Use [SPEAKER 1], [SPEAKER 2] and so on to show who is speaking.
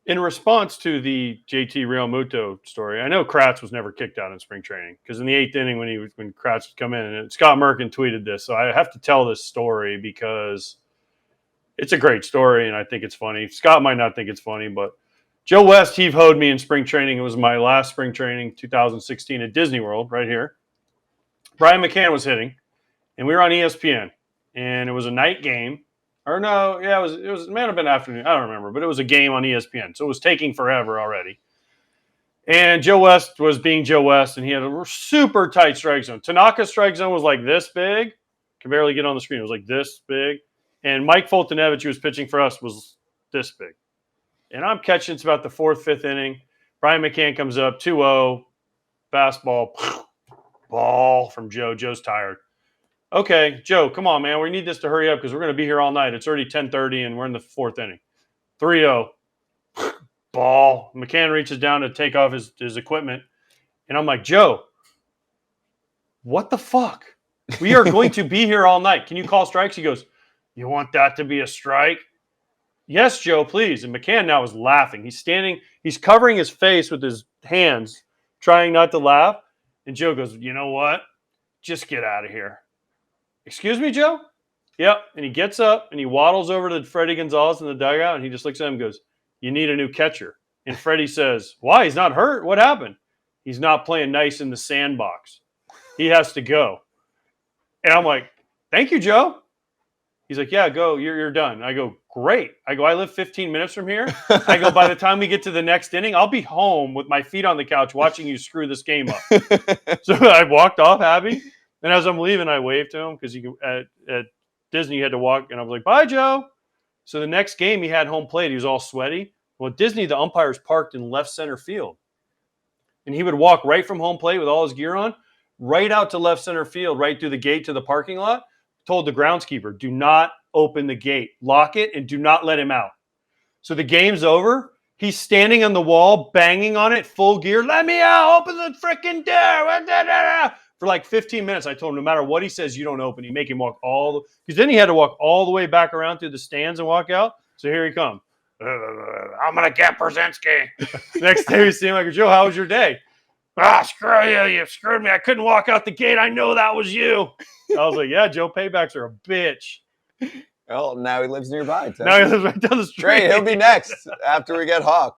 [SPEAKER 1] In response to the JT Realmuto story, I know Kratz was never kicked out in spring training because in the 8th inning when Kratz would come in, and Scott Merkin tweeted this, so I have to tell this story because it's a great story and I think it's funny. Scott might not think it's funny, but Joe West heave-hoed me in spring training. It was my last spring training, 2016 at Disney World right here. Brian McCann was hitting, and we were on ESPN, and it was a night game. Or no, yeah, it might have been afternoon. I don't remember, but it was a game on ESPN, so it was taking forever already. And Joe West was being Joe West, and he had a super tight strike zone. Tanaka's strike zone was like this big. Can barely get on the screen. It was like this big. And Mike Foltynewicz, who was pitching for us, was this big. And I'm catching, it's about the 4th, 5th inning. Brian McCann comes up, 2-0, fastball, ball from Joe. Joe's tired. Okay, Joe, come on, man. We need this to hurry up because we're going to be here all night. It's already 10:30, and we're in the 4th inning. 3-0, ball. McCann reaches down to take off his equipment, and I'm like, Joe, what the fuck? We are going to be here all night. Can you call strikes? He goes, you want that to be a strike? Yes, Joe, please. And McCann now is laughing. He's covering his face with his hands, trying not to laugh. And Joe goes, you know what? Just get out of here. Excuse me, Joe? Yep. And he gets up and he waddles over to Freddie Gonzalez in the dugout and he just looks at him and goes, you need a new catcher. And Freddie says, why? He's not hurt. What happened? He's not playing nice in the sandbox. He has to go. And I'm like, thank you, Joe. He's like, yeah, go. You're done. I go, great. I go, I live 15 minutes from here. I go, by the time we get to the next inning, I'll be home with my feet on the couch watching you screw this game up. So I walked off happy. And as I'm leaving, I waved to him because at Disney, you had to walk. And I was like, bye, Joe. So the next game, he had home plate. He was all sweaty. Well, at Disney, the umpires parked in left center field. And he would walk right from home plate with all his gear on, right out to left center field, right through the gate to the parking lot. Told the groundskeeper, do not open the gate. Lock it and do not let him out. So the game's over. He's standing on the wall, banging on it, full gear. Let me out. Open the freaking door. For like 15 minutes, I told him, no matter what he says, you don't open. You make him walk because then he had to walk all the way back around through the stands and walk out. So here he comes. I'm going to get Pierzynski. Next day we see him, like, Joe, how was your day? Screw you. You screwed me. I couldn't walk out the gate. I know that was you. I was like, yeah, Joe, paybacks are a bitch.
[SPEAKER 2] Well, now he lives nearby.
[SPEAKER 1] Now he lives right down the street.
[SPEAKER 2] Great. He'll be next after we get Hawk.